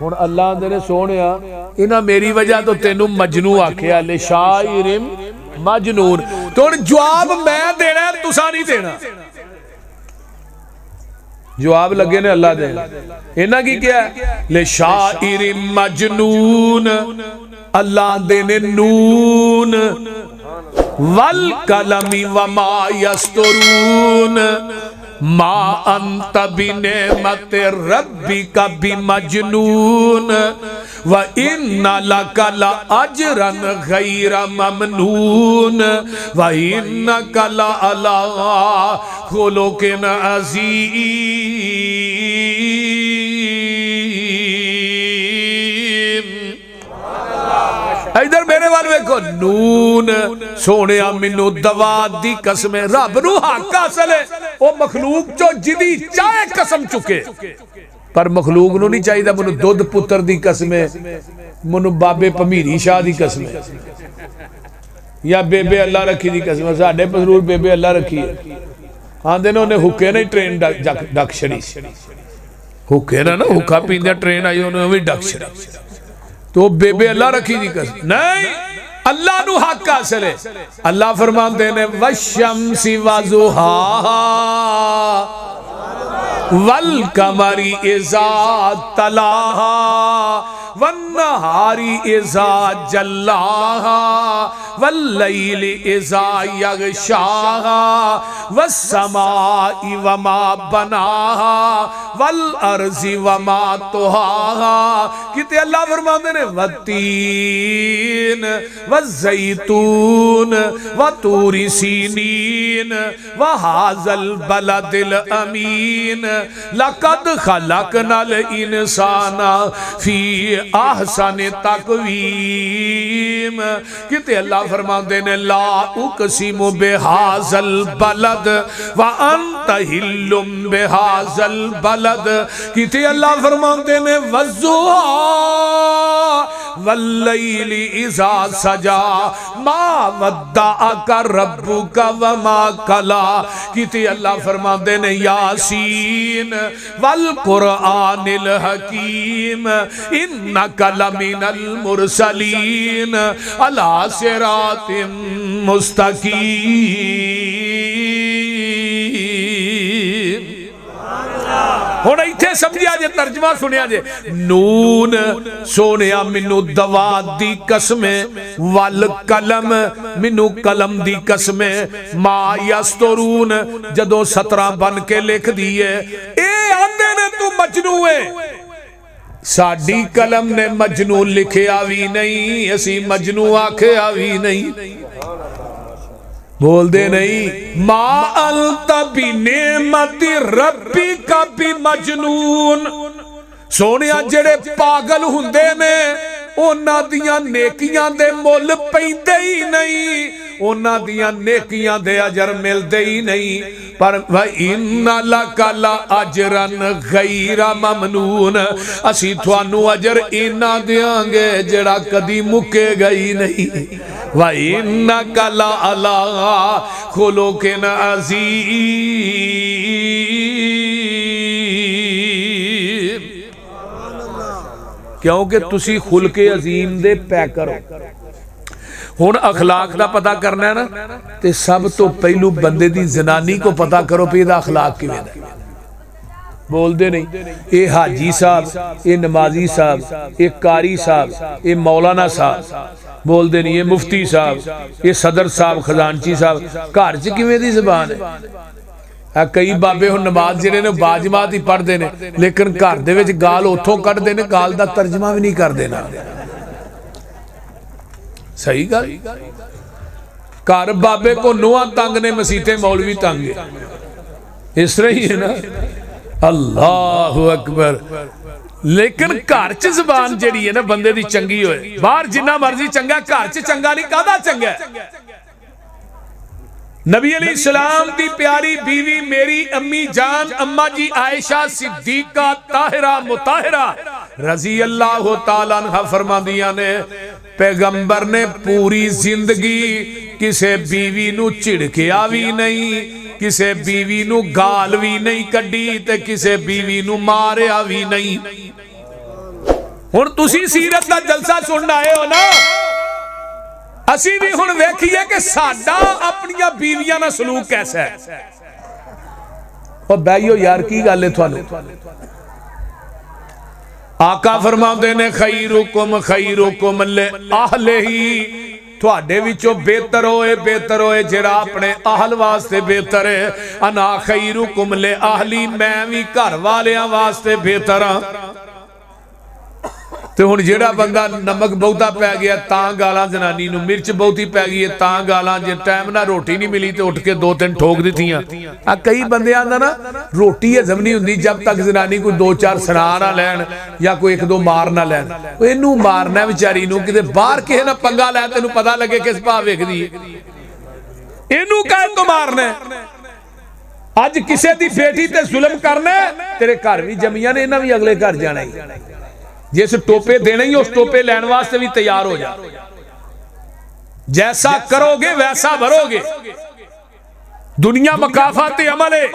ہن اللہ نے سونیا انہاں میری وجہ تو تینوں مجنون آکھیا لے شاعر مجنون تو جواب میں دینا ہے تساں نہیں دینا جواب لگے نے اللہ دے انہاں کی کیا ہے لے شاعر مجنون اللہ دے نے نون والقلم وما یسترون ما انت بنعمت ربک بمجنون وَإِنَّ لَكَ لَأَجْرًا غَيْرَ مَمْنُونَ وَإِنَّكَ لَعَلَىٰ خُلُقٍ عَظِيمٍ ادھر میرے والے کو نون سونے منو دوات دی قسم رب نو حق حاصل ہے وہ مخلوق چو جدی چاہے قسم چکے پر مخلوق نو نہیں چاہیے منو دودھ پتر دی قسم ہے منو بابے پمیری شاہ دی قسم ہے یا بے بے اللہ رکھی دی قسم ہے ساڑھے پسرور بے بے اللہ رکھی ہے ہاں دینا انہیں حکے نہیں ٹرین ڈک شڑی حکے نا حکا پیندیا ٹرین آئی انہیں بھی ڈک شڑی تو بے بے اللہ رکھی دی قسم نہیں اللہ نو حق حاصل ہے اللہ فرمان دینے وَالشَّمْسِ وَضُحَاهَا وَالْقَمَرِ إِذَا تَلَاهَا وَالنَّهَارِ إِذَا جَلَّاهَا وَاللَّيْلِ إِذَا يَغْشَاهَا وَالسَّمَاءِ وَمَا بَنَاهَا وَالْأَرْضِ وَمَا طَحَاهَا کہتے اللہ فرماتے ہیں وَالتِّينِ وَالزَّيْتُونِ وَطُورِ سِينِينَ وَهَذَا الْبَلَدِ الْأَمِينَ لَقَدْ خَلَقْنَا الْإِنسَانَ فِي احسن تقویم کہتے اللہ فرماتے ہیں لا اقسم بهذا البلد وانت حل بهذا البلد کہتے اللہ فرماتے ہیں والضحى واللیل اذا سجا ما ودعک ربک وما قلا کہتے اللہ فرماتے ہیں یاسین والقرآن الحکیم انک لمن المرسلین علی صراط مستقیم ہونا ایتھے سمجھیا جے ترجمہ سنیا جے نون سونیا منو دوات دی قسمیں والقلم منو قلم دی قسمیں ما یسترون جدو 17 بن کے لکھ دیئے اے آندے نے تو مجنو ہے ساڑی قلم نے مجنو لکھے آوی نہیں اسی مجنو آکھے آوی نہیں بول دے نہیں ما انت بنعمت ربی کا بھی مجنون سونیا جڑے پاگل ہوندے نے اونا دیاں نیکیاں دے مول پیندے ہی نہیں اونا دیاں نیکیاں دے اجر مل دے ہی نہیں پر وَإِنَّ لَكَ لَأَجْرًا غَيْرَ مَمْنُونَ اسی تھوانو اجر اینا دیاں گے جڑا کدی مکے گئی نہیں وَإِنَّكَ لَعَلَىٰ خُلُقٍ عَظِيمٍ کیونکہ تسی خلق عظیم دے پیکر ہو ہون اخلاق دا پتہ کرنا ہے نا تے سب تو پہلو بندے دی زنانی کو پتہ کرو پیدا اخلاق کی ویدہ بول دے نہیں اے حاجی صاحب اے نمازی صاحب اے قاری صاحب اے مولانا صاحب بول دے نہیں اے مفتی صاحب اے صدر صاحب خزانچی صاحب گھر چ کیویں دی زبان ہے کئی بابے ہن نماز جڑے نے باجماعت ہی پڑھ دے نے لیکن گھر دے وچ گال اوتھوں کڈ دے نے گال دا ترجمہ بھی نہیں کر دینا صحیح گل گھر بابے کو نواں تنگ نے مسیطے مولوی تنگ ہے اس طرح ہی ہے نا اللہ اکبر لیکن گھر چ زبان جڑی ہے نا بندے دی چنگی ہوئے باہر جنہ مرضی چنگا گھر چ چنگا نہیں کادا چنگا ہے نبی علیہ السلام دی پیاری بیوی میری امی جان اماں جی عائشہ صدیقہ طاہرہ مطہرہ رضی اللہ تعالیٰ عنہ فرما دیا نے پیغمبر نے پوری زندگی کسے بیوی نو چڑکیا بھی نہیں کسے بیوی نو گال بھی نہیں کڈی تے کسے بیوی نو ماریا بھی نہیں ہن تسی سیرت دا جلسہ سننا آئے ہو نا، اسی بھی ہن ویکھیے کہ ساڈا اپنیاں بیویاں نہ سلوک کیسا ہے۔ اور بھائیو یار کی گل ہے تھانوں، آقا فرماندے نے خیرکم خیرکم لأہلہ، تھوڑے وچوں بہتر ہوئے جڑا اپنے اہل واسطے بہتر ہے۔ انا خیرکم لأہلی، میں بھی گھر والیاں واسطے بہتر ہاں۔ تو ہن جیڑا بندہ نمک بہتا پہ گیا تاں گالاں زنانی نو، مرچ بہتی پہ گئی تاں گالاں، جے ٹائم نہ روٹی نہیں ملی تو اٹھ کے 2-3 ٹھوک دیتیاں۔ کئی بندے آندہ نا روٹی ہضم نہیں ہوندی جب تک زنانی کوئی 2-4 سنا نہ لین یا کوئی 1-2 مار نہ لین۔ اینو مارنا ہے بیچاری نو، کدے باہر کہے نہ پنگا لے تینوں پتہ لگے کس پا ویکھ دی، اینو کہے تو مارنا ہے۔ اج کسے دی بیٹی تے ظلم کرنا ہے، تیرے گھر بھی جمیاں نے، انہاں بھی اگلے گھر جانا ہی، جس ٹوپے دینا ہی اس ٹوپے لین واسطے بھی تیار ہو جا، جیسا کرو گے ویسا بھرو گے۔ دنیا مکافات عمل ہے،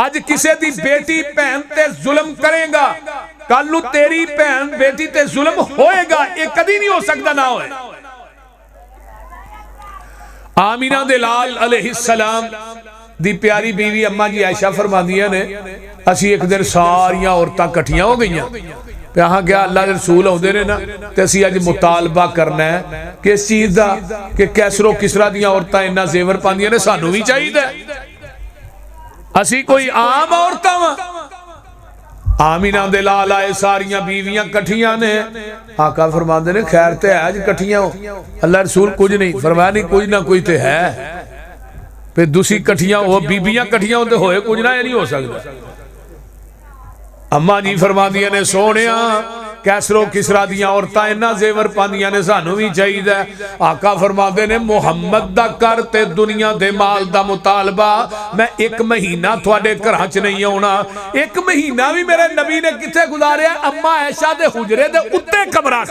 اج کسے دی بیٹی بہن تے ظلم کرے گا، کل نو تیری بہن بیٹی تے ظلم ہوئے گا، ایک کدی نہیں ہو سکتا نہ ہوئے۔ آمینہ دلال علیہ السلام دی پیاری بیوی اماں جی عائشہ فرماندیاں نے، اسی ایک دن ساریاں عورتاں کٹھیاں ہو گئیاں، پہ ہاں کیا اللہ کے رسول ہوندے نے نا، تے اسی اج مطالبہ کرنا ہے کس چیز دا، کہ کیسر و کسرا دیاں عورتاں انہاں زیور پاندیاں نے، سانو بھی چاہیے دے، اسی کوئی عام عورتاں وا۔ آمینہ دے لال آئے ساریاں بیویاں کٹھیاں نے، آقا فرماندے نے خیر تے ہے جی کٹھیاں ہو، اللہ رسول کچھ نہیں فرمایا، نہیں کچھ نہ کوئی تے ہے، پھر دوسری کٹھیاں ہو بیبیاں کٹھیاں ہوتے ہوئے کچھ نہ، یہ نہیں ہو سکتا۔ اماں جی فرماندیاں نے سونیاں کیسر و کسرا دیاں عورتاں انہاں زیور پاندیاں نے، سانو بھی چاہیے دے۔ آقا فرماندے نے محمد دا کر تے دنیا دے مال دا مطالبہ، میں 1 مہینہ تھوڑے گھراں چ نہیں ہونا۔ 1 مہینہ بھی میرے نبی نے کتے گزاریا؟ اماں عائشہ دے حجرے دے اتے کمرہ،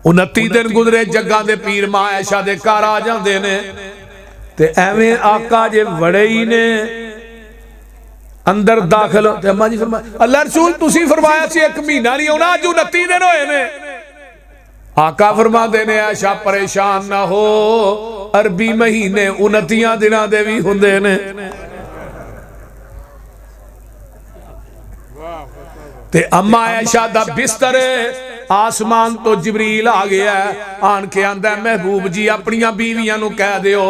29 دن گزرے جگہ دے پیر ماں عائشہ دے گھر آ جاندے نے، تے ایویں آقا جے وڑے ہی نے اندر داخل ہو، تے اماں جی فرمایا اللہ رسول تسی فرمایا سی 1 مہینہ نہیں ہونا، اج 29 دن ہوئے نے۔ آقا فرما دینے عائشہ پریشان نہ ہو، عربی مہینے 29 دنوں دے بھی ہوندے نے۔ تے اماں عائشہ دا بستر آسمان تو جبریل آ گیا ہے، آن کے آندہ ہے محبوب جی اپنیاں بیویاں نو کہہ دیو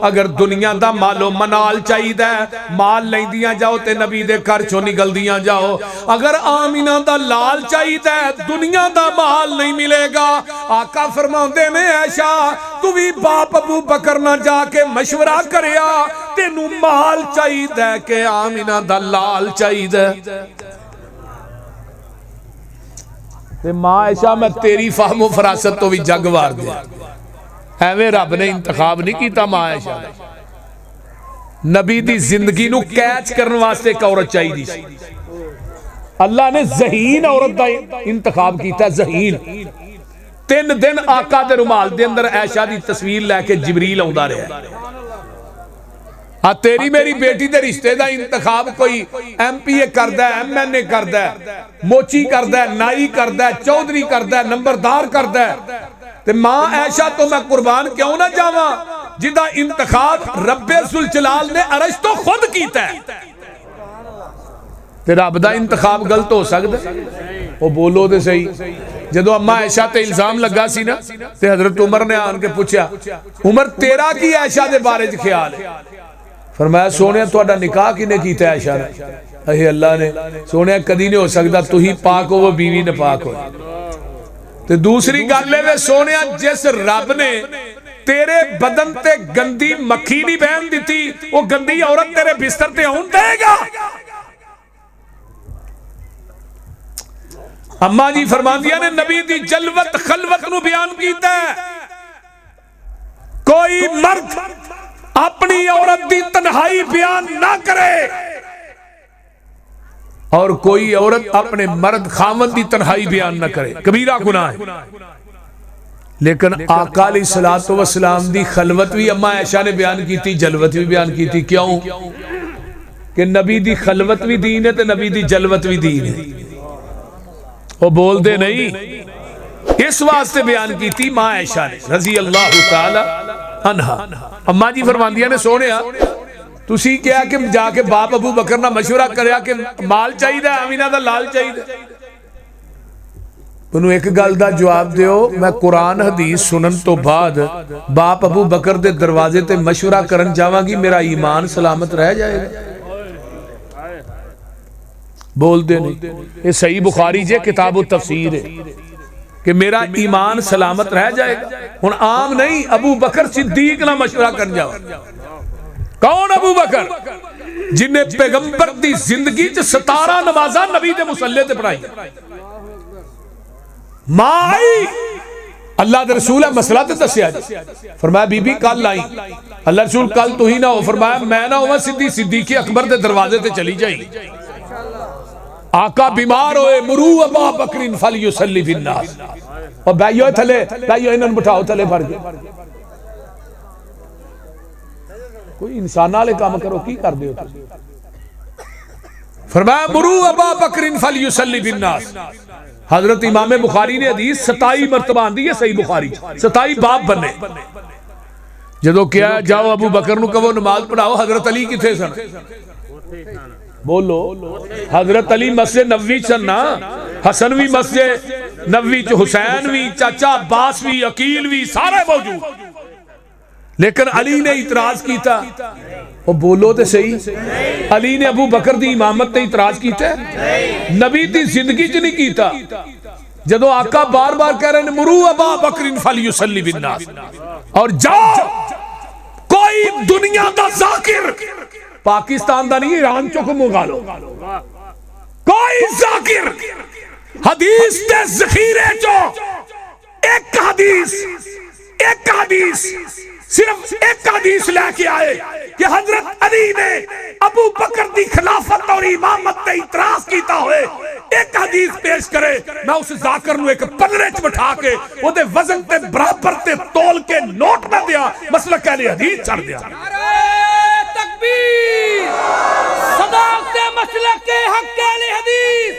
اگر دنیا دا مالو منال چاہی دے مال لیں دیاں جاؤ تے نبی دے گھر چو نکل دیاں جاؤ، اگر آمینہ دا لال چاہی دے دنیا دا مال نہیں ملے گا۔ آقا فرماؤں دے میں عائشہ تو بھی باپ ابو بکر نہ جا کے مشورہ کریا تینو مال چاہی دے کہ آمینہ دا لال چاہی دے؟ تے ماں عائشہ میں تیری فہم و فراست تو بھی جگ وار دیا، ایویں رب نے انتخاب نہیں کیتا ماں عائشہ، نبی دی زندگی نو کیچ کرنے واسطے ایک عورت چاہی دی، اللہ نے ذہین عورت دا انتخاب کیتا، ذہین۔ 3 دن آقا دے رومال دے اندر عائشہ دی تصویر لے کے جبریل آندا رہا ہے۔ تیری میری بیٹی دے رشتے دا انتخاب کوئی ایم پی اے کردہ ہے، ایم این اے کردہ ہے، موچی کردہ ہے، نائی کردہ ہے، چودھری کردہ ہے، نمبردار کردہ ہے، تے ماں عائشہ تو میں قربان کیوں نہ جاواں جدہ انتخاب رب ذوالجلال نے عرش تو خود کیتا ہے۔ تے رب دا انتخاب غلط ہو سکتا ہے؟ وہ بولو دے صحیح۔ جدو اماں عائشہ تے الزام لگا سی نا تے حضرت عمر نے آن کے پوچھا عمر تیرا کی عائشہ دے بارے جو خیال ہے؟ فرمایا سونے توڑا نکاح کی نے کیتا ہے عائشہ نے؟ اے اللہ نے سونے کدی نہیں ہو سکتا، تو ہی پاک ہو وہ بیوی نہ پاک ہو۔ تو دوسری گالے میں سونے جس رب نے تیرے بدن تے گندی مکھی نہیں بہن دیتی، وہ گندی عورت تیرے بستر تے ہون دے گا؟ اماں جی فرماندیاں نے نبی دی جلوت خلوت نو بیان کیتا ہے، کوئی مرد اپنی عورت دی تنہائی بیان نہ کرے اور کوئی عورت اپنے مرد خامن دی تنہائی بیان نہ کرے، کبیرہ گناہ ہے۔ لیکن آقا علیہ الصلوۃ والسلام دی خلوت بھی اماں عائشہ نے بیان کی تھی، جلوت بھی بیان کی تھی۔ کیوں کہ نبی دی خلوت بھی دین ہے تے نبی دی جلوت بھی دین ہے۔ وہ بول دے نہیں. اس واسطے بیان کی تھی ماں عائشہ نے رضی اللہ تعالی عنہا. اماں جی فرماندیاں نے سونیا تسی کیا کہ جا کے باپ ابو بکر نہ مشورہ کریا کہ مال چاہیے آمینہ دا لال چاہیے. انہوں ایک گل دا جواب دیو میں قرآن حدیث سنن تو بعد باپ ابو بکر دے دروازے تے مشورہ کرن جاواں گی میرا ایمان سلامت رہ جائے گا. بول دے نہیں. یہ صحیح بخاری جے کتاب التفسیر ہے کہ میرا ایمان سلامت رہ جائے گا. ہن عام نہیں ابو بکر صدیق نہ مشورہ کر جاؤ. کون ابو بکر جن نے پیغمبر دی زندگی چ 17 نمازاں نبی دے مصلی تے پڑھائی. ماں آئی اللہ دے رسول ہے مسئلہ تے دسیا جی. فرمایا بی بی کل آئی. اللہ رسول کل تو ہی نہ ہو. فرمایا میں نہ ہوں صدیق اکبر دے دروازے تے چلی جائی. آقا بیمار ہوئے مرو ابا بکر فلیصلی بالناس. اور بھائیو تھلے بھائیو انہوں نے بٹھاؤ تھلے بھر کے. کوئی انسان والے کام کرو کی کر دیو. فرمایا مرو ابا بکر فلیصلی بالناس. حضرت امام بخاری نے حدیث 27 مرتبہ آندی ہے صحیح بخاری 27 باب بنے. جدو کیا جاؤ ابو بکر نو کہو نماز پڑھاؤ. حضرت علی کتھے سن بولو. حضرت علی مسجد نبوی سن نا. حسن بھی مسجد نبوی چ حسین بھی چاچا عباس بھی عقیل بھی سارے موجود. لیکن علی نے اعتراض کیتا. وہ بولو تے صحیح. علی نے ابو بکر دی امامت تے اعتراض کیتا ہے نبی دی زندگی چ نہیں کیتا. جدو آقا بار بار کہہ رہے ہیں مرو ابا بکر فلیصلی بالناس اور جاؤ کوئی دنیا دا ذاکر پاکستان دا نہیں ایران چو کو منگا لو کوئی ذاکر حدیث دے ذخیرے چو ایک حدیث صرف ایک حدیث لے کے آئے کہ حضرت علی نے ابو بکر دی خلافت اور امامت تے اعتراض کیتا ہوئے. ایک حدیث پیش کرے میں اس ذاکر نو ایک پلڑے چ بٹھا کے او دے وزن تے برابر تے تول کے نوٹ نہ دیا مسلک اہل حدیث چڑھ دیا. نعرہ تکبیر صداقت مسلک حق اہل حدیث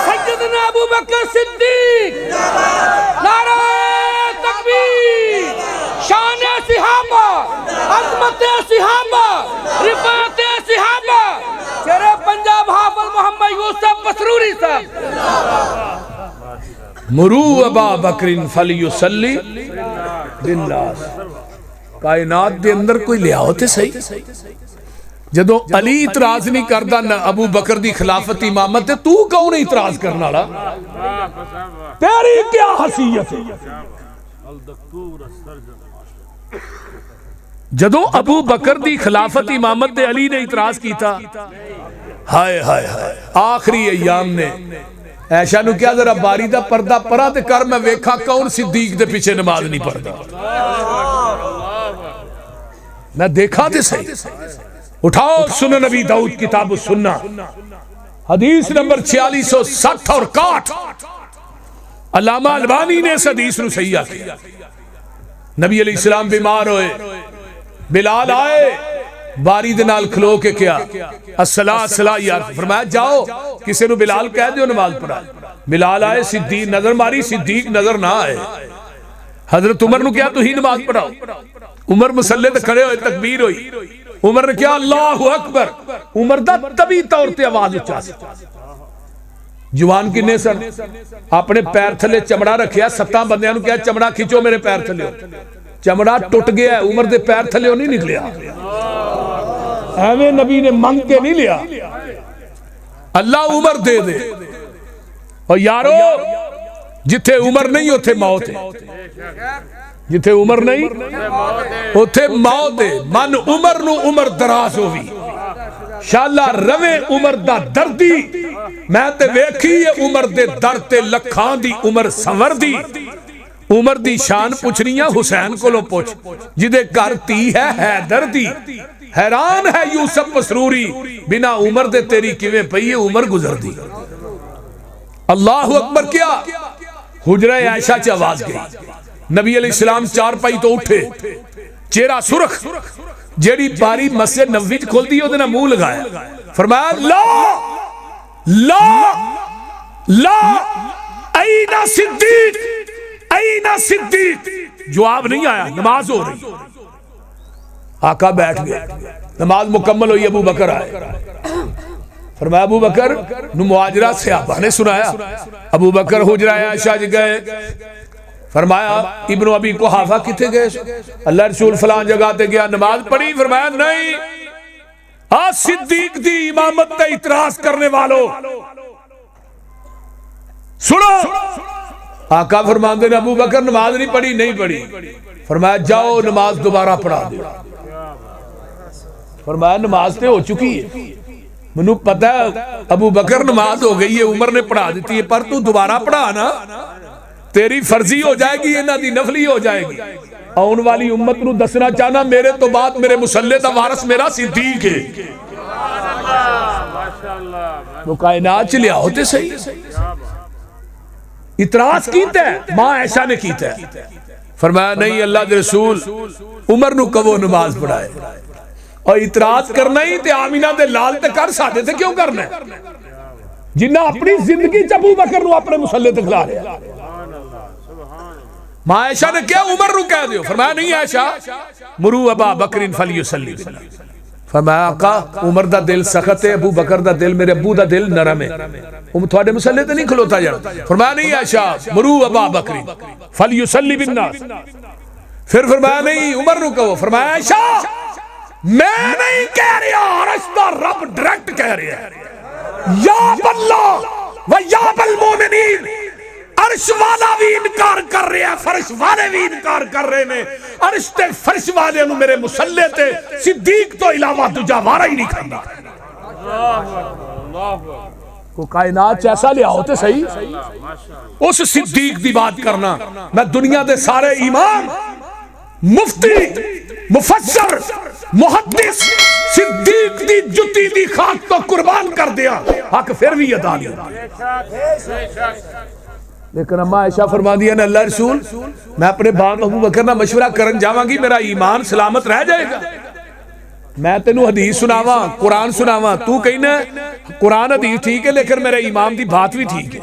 سیدنا ابو بکر صدیق. نعرہ تکبیر شان صحابہ عظمت صحابہ رفعت صحابہ شیر پنجاب حافظ محمد یوسف مسروری صاحب. مرو ابا بکر فلیصلی بالناس. کائنات دے اندر کوئی لیاؤ تے صحیح. جدو علی اعتراض نہیں کردا نہ ابو بکر دی خلافت امامت تے تو کون اعتراض کرنا لا تیری کیا حیثیت ہے. جدو ابو بکر دی خلافت امامت دے علی نے اعتراض کیتا ہائے ہائے ہائے آخری ایام نے عائشہ نو کیا ذرا باری دا پردہ پرا تے کر میں ویکھا کون صدیق دے پیچھے نماز نہیں پڑھدا. میں دیکھا تے صحیح. اٹھاؤ سنن نبی داؤد کتاب السنہ حدیث نمبر 4660 اور 61. علامہ البانی نے اس حدیث نو صحیح کیا. نبی علیہ السلام بیمار ہوئے بلال آئے باری دے نال کھلو کے کیا الصلاۃ یا فرمایا جاؤ کسی نو بلال کہہ دیو نماز پڑھا. بلال آئے صدیق نظر ماری صدیق نظر نہ آئے. حضرت عمر نو کیا تو ہی نماز پڑھاؤ. عمر مصلی تے کھڑے ہوئے تکبیر ہوئی. عمر نے کیا اللہ اکبر. عمر دا طبی طور تے آواز اچھا سی. جوان کنے سن اپنے پیر تھلے چمڑا رکھیا 7 بندیاں نو کیا چمڑا کھچو میرے پیر تھلے. چمڑا ٹوٹ گیا ہے عمر دے پیر تھلے نہیں نکلیا. ایویں نبی نے منگ کے نہیں لیا. اللہ عمر دے دے. اور یارو جتھے عمر نہیں اوتھے موت ہے. جتھے عمر نہیں اوتھے موت ہے. من عمر نو عمر دراز ہوئی شالا روے عمر دا دردی میں تے ویکھی ہے عمر دے درد تے لکھاں دی عمر سنور دی. عمر دی شان پوچھنیاں حسین کو لو پوچھ جدے گھر تی ہے حیدر دی. حیران ہے یوسف مسروری بنا عمر دے تیری کیویں پئی ہے عمر گزر دی. اللہ اکبر. کیا حجرہ عائشہ چ آواز گئی. نبی علیہ السلام 4 پائی تو اٹھے چہرہ سرخ جیڑی باری مسجد نبوی وچ کھل دی او دے نال منہ لگایا. فرمایا لا لا لا اینا صدیق اینا صدیق، جواب نہیں آیا، نماز ہو رہی، آقا بیٹھ گئے، نماز مکمل ہوئی، ابو بکر آئے، فرمایا ابو بکر نو مہاجرہ صحابہ نے سنایا، ابو بکر حجرہ عائشہ جی گئے، فرمایا ابن ابی قحافہ کتے گئے؟ اللہ رسول فلان جگہ تے گیا، نماز پڑھی؟ فرمایا نہیں، صدیق دی امامت تے اعتراض کرنے والو سنو، آقا فرماندے نے ابو بکر نماز نہیں پڑھی؟ نہیں پڑھی۔ فرمایا جاؤ نماز دوبارہ پڑھا دو۔ فرمایا نماز تے ہو چکی ہے، منو پتہ ہے ابو بکر نماز ہو گئی ہے، عمر نے پڑھا دیتی ہے، پر تو دوبارہ پڑھا نا، تیری فرضی ہو جائے گی، انہاں دی نفلی ہو جائے گی۔ آن والی امت نو دسنا چاہنا میرے تو بعد میرے مسلح دا وارث میرا صدیق ہے، وہ کائنات چلے ہوتے صحیح۔ اعتراض کیتا ہے، ماں عائشہ نے کیتا ہے، فرمایا نہیں اللہ دے رسول عمر نو کبو نماز پڑھائے، اور اعتراض کرنا ہی تے آمینہ دے لال تے کر ساتے تھے، کیوں کرنا ہے؟ جنہ اپنی زندگی ابو بکر نو اپنے مسلح تے کھلا رہا۔ ماں عائشہ نے کیا عمر نو کہہ دیو؟ فرمایا نہیں عائشہ، مرو ابا بکر فلیصلی بنا۔ فرمایا آقا عمر دا دل سخت ہے، ابو بکر دا دل، میرے ابو دا دل نرم ہے، تھوڑے مسلح تے نہیں کھلوتا جانا۔ فرمایا نہیں عائشہ، مرو ابا بکر فلیصلی بنا۔ پھر فرمایا نہیں عمر نو کہو۔ فرمایا عائشہ میں نہیں کہہ رہا، رشتہ رب ڈائریکٹ کہہ رہا ہے، یا باللہ و یا بالمومنین، عرش والا بھی انکار کر رہے ہیں، فرش والے بھی انکار کر رہے ہیں، عرش تے فرش والے نو میرے مسلح تے صدیق تو علاوہ دجا وارا ہی نہیں کھانا۔ کو کائنات چیسا لیا ہوتے صحیح، اس صدیق دی بات کرنا۔ میں دنیا دے سارے امام، مفتی، مفسر، محدث صدیق دی جتی دی خاک تو قربان کر دیا، حق پھر بھی ادا نہیں ہوتا۔ لیکن اما عائشہ فرما دیا نا اللہ رسول میں اپنے باپ ابو بکر نہ مشورہ کرن جاواں گی، میرا ایمان سلامت رہ جائے گا۔ میں تینوں حدیث سناواں، قرآن سناواں، تو کہنا قرآن حدیث ٹھیک ہے لیکن میرے امام دی بات بھی ٹھیک ہے۔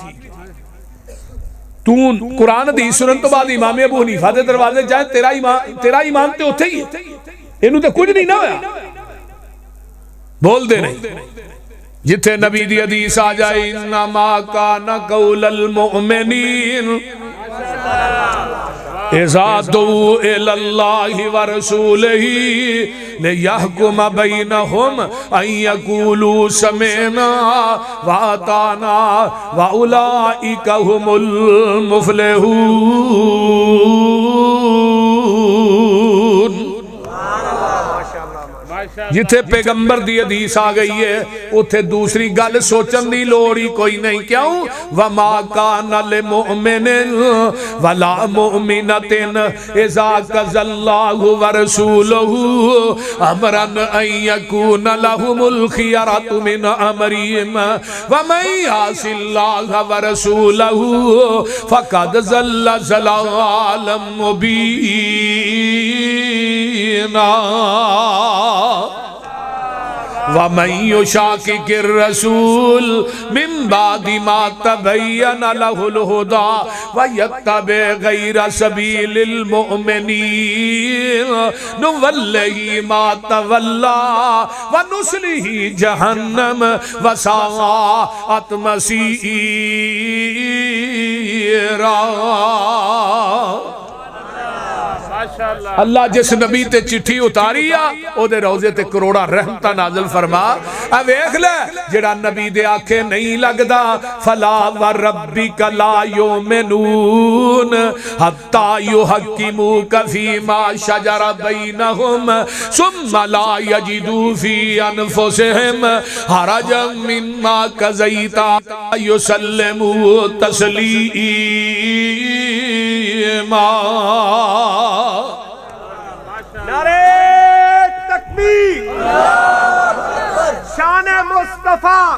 تو قرآن حدیث سنن تو بعد امام ابو حنیفہ دے دروازے جائے، تیرا ایمان تے اتھے ہی ہے، انہوں تے کچھ نہیں نہ ہویا، بول دے نہیں۔ جتھے نبی دی حدیث آ جائے انما کان قول المؤمنین اذا دعوا الی اللہ ورسولہ لیحکم بینہم ان یقولوا سمعنا واطعنا واولئک ھم المفلحون۔ جتھے پیغمبر دی حدیث آ گئی ہے اتھے دوسری گل سوچن دی لوڑی کوئی نہیں، کیوں؟ وَمَا كَانَ لِمُؤْمِنٍ وَلَا مُؤْمِنَةٍ إِذَا قَضَى اللَّهُ وَرَسُولُهُ أَمْرًا أَن يَكُونَ لَهُمُ الْخِيَرَةُ مِنْ أَمْرِهِمْ وَمَن يَعْصِ اللَّهَ وَرَسُولَهُ فَقَدْ ضَلَّ ضَلَالًا مُبِينًا۔ وَمَن يُشَاقِقِ الرَّسُولَ مِن بَعْدِ مَا تَبَيَّنَ لَهُ الْهُدَى وَيَتَّبِعْ غَيْرَ سَبِيلِ الْمُؤْمِنِينَ نُوَلِّهِ مَا تَوَلَّى وَنُصْلِهِ جَهَنَّمَ وَسَاءَتْ مَصِيرًا۔ اللہ جس نبی تے چٹھی اتاری آ او دے روزے تے کروڑا رحمتہ نازل فرما۔ اب ایک لے جڑا نبی دے آنکھیں نہیں لگدا فلا وربک لا یؤمنون حتی یحکموک فیما شجر بینہم ثم لا یجدوا فی انفسہم حرجا مما قضیت یسلموا تسلیما۔ نعرہ تکبیر، شان مصطفیٰ۔